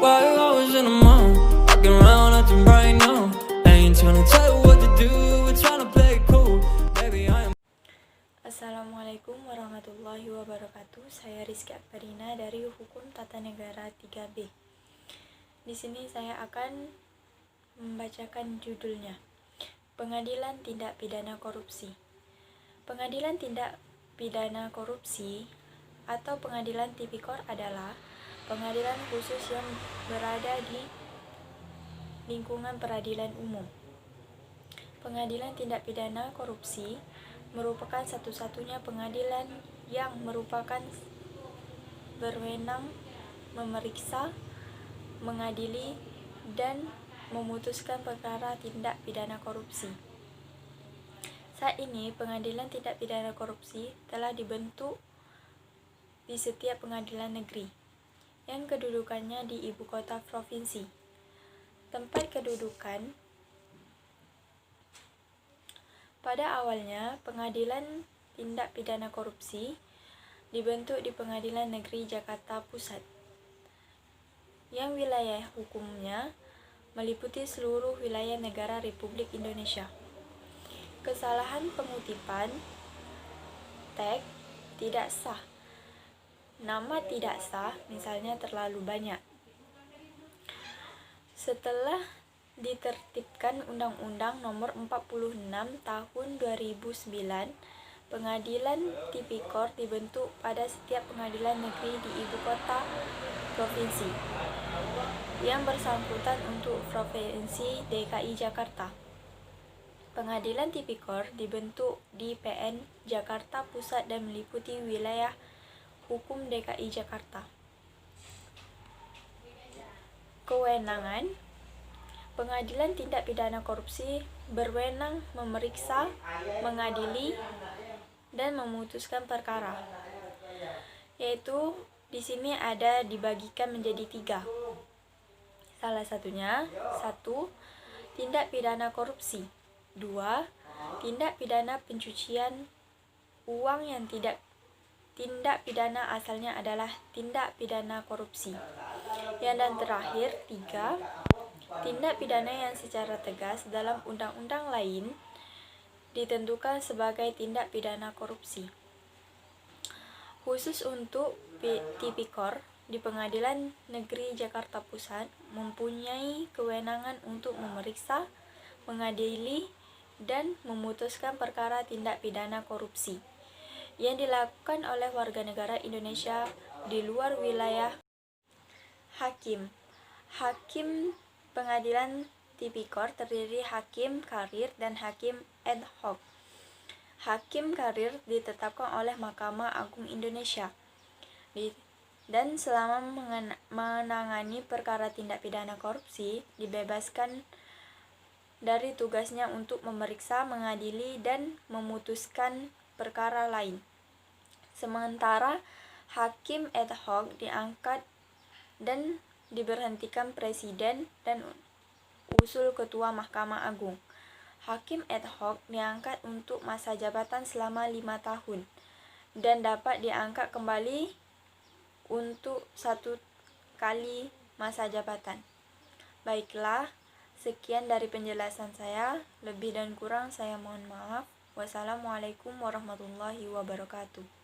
Why you always in the mood? Walking around acting right now. Ain't tryna tell you what to do, we're tryna play it cool. Baby, I am. Assalamualaikum warahmatullahi wabarakatuh. Saya Rizky Akbarina dari Hukum Tata Negara 3B. Di sini saya akan membacakan judulnya. Pengadilan Tindak Pidana Korupsi. Pengadilan Tindak Pidana Korupsi atau Pengadilan Tipikor adalah pengadilan khusus yang berada di lingkungan peradilan umum. Pengadilan Tindak Pidana Korupsi merupakan satu-satunya pengadilan yang merupakan berwenang memeriksa, mengadili, dan memutuskan perkara tindak pidana korupsi. Saat ini, pengadilan tindak pidana korupsi telah dibentuk di setiap pengadilan negeri yang kedudukannya di ibu kota provinsi. Tempat kedudukan pada awalnya, pengadilan tindak pidana korupsi dibentuk di Pengadilan Negeri Jakarta Pusat, yang wilayah hukumnya meliputi seluruh wilayah negara Republik Indonesia. Kesalahan pengutipan teks tidak sah. Nama tidak sah, misalnya terlalu banyak. Setelah ditertibkan Undang-Undang Nomor 46 Tahun 2009, Pengadilan Tipikor dibentuk pada setiap pengadilan negeri di ibu kota provinsi yang bersangkutan untuk Provinsi DKI Jakarta. Pengadilan Tipikor dibentuk di PN Jakarta Pusat dan meliputi wilayah hukum DKI Jakarta. Kewenangan Pengadilan Tindak Pidana Korupsi berwenang memeriksa, mengadili, dan memutuskan perkara. Yaitu di sini ada dibagikan menjadi 3. Salah satunya 1. Tindak pidana korupsi. 2. Tindak pidana pencucian uang yang tindak pidana asalnya adalah tindak pidana korupsi. Dan terakhir 3. Tindak pidana yang secara tegas dalam undang-undang lain ditentukan sebagai tindak pidana korupsi. Khusus untuk Tipikor di Pengadilan Negeri Jakarta Pusat mempunyai kewenangan untuk memeriksa, mengadili, dan memutuskan perkara tindak pidana korupsi yang dilakukan oleh warga negara Indonesia di luar wilayah. Hakim Pengadilan Tipikor terdiri hakim karir dan hakim ad hoc. Hakim karir ditetapkan oleh Mahkamah Agung Indonesia dan selama menangani perkara tindak pidana korupsi dibebaskan dari tugasnya untuk memeriksa, mengadili, dan memutuskan perkara lain. Sementara hakim ad hoc diangkat dan diberhentikan Presiden dan usul Ketua Mahkamah Agung. Hakim ad hoc diangkat untuk masa jabatan selama 5 tahun dan dapat diangkat kembali untuk 1 kali masa jabatan. Baiklah, sekian dari penjelasan saya. Lebih dan kurang saya mohon maaf. Wassalamualaikum warahmatullahi wabarakatuh.